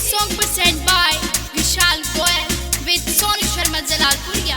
song presented by Vishal Goel with Sonu Sharma Jalalpuria.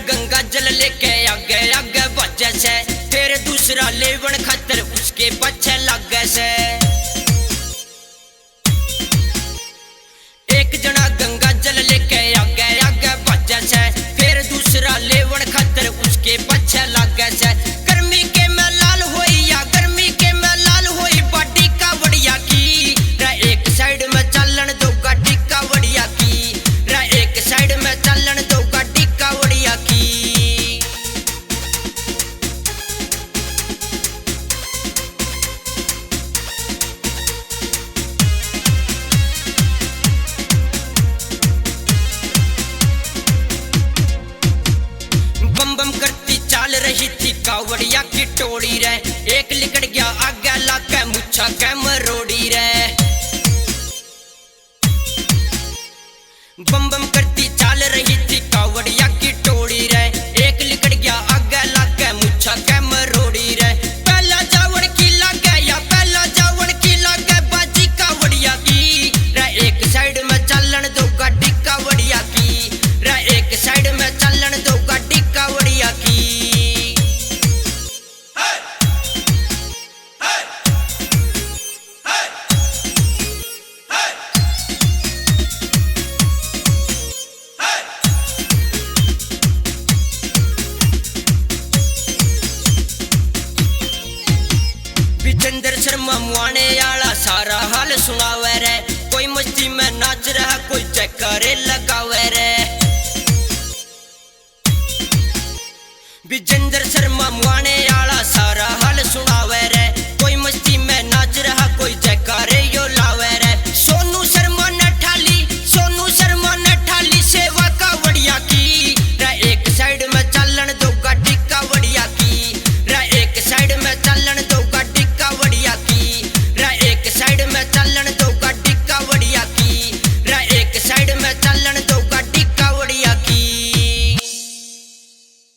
Ganga जल लेके आगे आगे बचे से, फिर दूसरा लेवन खतर उसके पीछे लगे से। एक जना गंगा जल लेके आगे आगे बचे से, फिर दूसरा लेवन खतर उसके पीछे लगे से। गर्मी के में लाल होई या गर्मी के में लाल होई बाडी कावड़िया की, एक साइड में चलन दो गाड़ी कावड़िया की, एक साइड में चलन दो गाड़ी कावड़िया की। बम बम करती चाल रही थी कावड़िया की टोली रे, एक लिकड़ गया आगे लाके मुच्छा के